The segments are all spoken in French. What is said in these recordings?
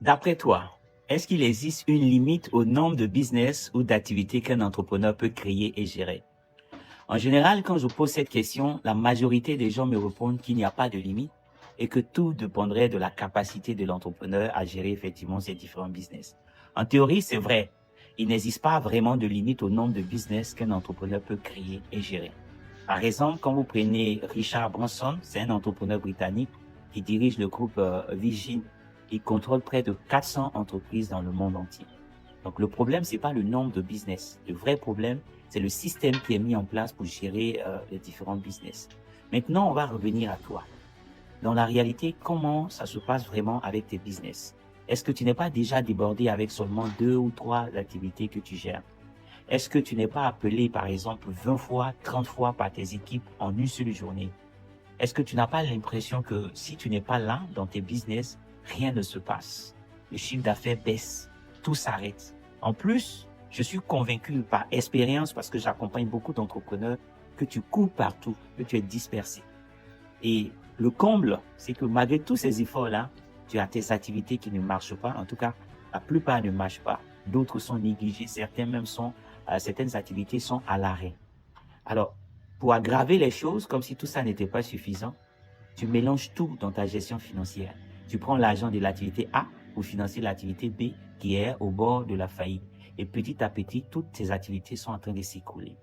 D'après toi, est-ce qu'il existe une limite au nombre de business ou d'activités qu'un entrepreneur peut créer et gérer? En général, quand je pose cette question, la majorité des gens me répondent qu'il n'y a pas de limite et que tout dépendrait de la capacité de l'entrepreneur à gérer effectivement ses différents business. En théorie, c'est vrai. Il n'existe pas vraiment de limite au nombre de business qu'un entrepreneur peut créer et gérer. Par exemple, quand vous prenez Richard Branson, c'est un entrepreneur britannique qui dirige le groupe Virgin. Il contrôle près de 400 entreprises dans le monde entier. Donc, le problème, c'est pas le nombre de business. Le vrai problème, c'est le système qui est mis en place pour gérer les différents business. Maintenant, on va revenir à toi. Dans la réalité, comment ça se passe vraiment avec tes business? Est-ce que tu n'es pas déjà débordé avec seulement 2 ou 3 activités que tu gères? Est-ce que tu n'es pas appelé, par exemple, 20 fois, 30 fois par tes équipes en une seule journée? Est-ce que tu n'as pas l'impression que si tu n'es pas là dans tes business, rien ne se passe? Le chiffre d'affaires baisse, tout s'arrête. En plus, je suis convaincu par expérience, parce que j'accompagne beaucoup d'entrepreneurs, que tu cours partout, que tu es dispersé. Et le comble, c'est que malgré tous ces efforts-là, tu as tes activités qui ne marchent pas. En tout cas, la plupart ne marchent pas. D'autres sont négligées. Certaines activités sont à l'arrêt. Alors, pour aggraver les choses, comme si tout ça n'était pas suffisant, tu mélanges tout dans ta gestion financière. Tu prends l'argent de l'activité A pour financer l'activité B qui est au bord de la faillite. Et petit à petit, toutes tes activités sont en train de s'écrouler.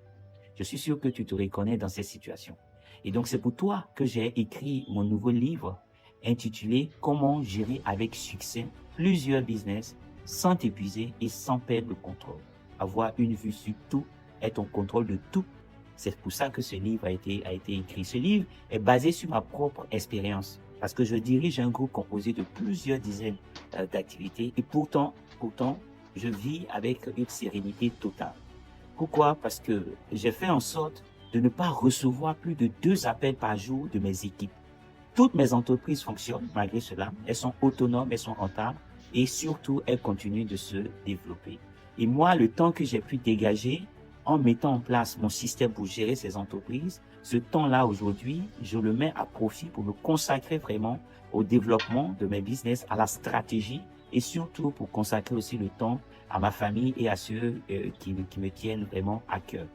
Je suis sûr que tu te reconnais dans cette situation. Et donc, c'est pour toi que j'ai écrit mon nouveau livre intitulé « Comment gérer avec succès plusieurs business sans t'épuiser et sans perdre le contrôle ». Avoir une vue sur tout, être en contrôle de tout. C'est pour ça que ce livre a été écrit. Ce livre est basé sur ma propre expérience parce que je dirige un groupe composé de plusieurs dizaines d'activités et pourtant, je vis avec une sérénité totale. Pourquoi? Parce que j'ai fait en sorte de ne pas recevoir plus de 2 appels par jour de mes équipes. Toutes mes entreprises fonctionnent malgré cela. Elles sont autonomes, elles sont rentables et surtout, elles continuent de se développer. Et moi, le temps que j'ai pu dégager en mettant en place mon système pour gérer ces entreprises, ce temps-là aujourd'hui, je le mets à profit pour me consacrer vraiment au développement de mes business, à la stratégie et surtout pour consacrer aussi le temps à ma famille et à ceux qui me tiennent vraiment à cœur.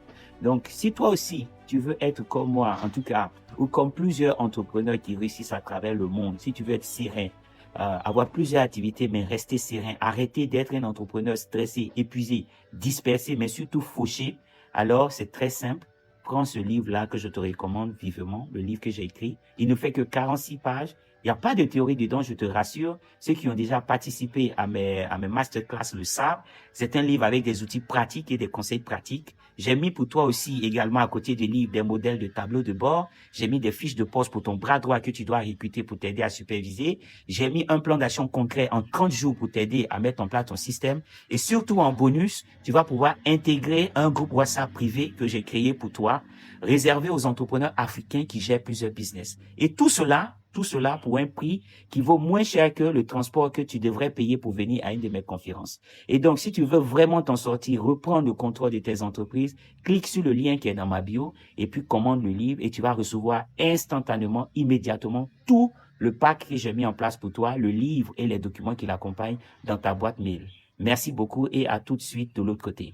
Donc, si toi aussi, tu veux être comme moi, en tout cas, ou comme plusieurs entrepreneurs qui réussissent à travers le monde, si tu veux être serein, avoir plusieurs activités, mais rester serein, arrêter d'être un entrepreneur stressé, épuisé, dispersé, mais surtout fauché, alors c'est très simple. Prends ce livre-là que je te recommande vivement, le livre que j'ai écrit. Il ne fait que 46 pages. Il n'y a pas de théorie dedans, je te rassure. Ceux qui ont déjà participé à mes masterclass le savent. C'est un livre avec des outils pratiques et des conseils pratiques. J'ai mis pour toi aussi également à côté du livre des modèles de tableau de bord. J'ai mis des fiches de poste pour ton bras droit que tu dois recruter pour t'aider à superviser. J'ai mis un plan d'action concret en 30 jours pour t'aider à mettre en place ton système. Et surtout en bonus, tu vas pouvoir intégrer un groupe WhatsApp privé que j'ai créé pour toi, réservé aux entrepreneurs africains qui gèrent plusieurs business. Et tout cela pour un prix qui vaut moins cher que le transport que tu devrais payer pour venir à une de mes conférences. Et donc, si tu veux vraiment t'en sortir, reprendre le contrôle de tes entreprises, clique sur le lien qui est dans ma bio et puis commande le livre et tu vas recevoir instantanément, immédiatement, tout le pack que j'ai mis en place pour toi, le livre et les documents qui l'accompagnent dans ta boîte mail. Merci beaucoup et à tout de suite de l'autre côté.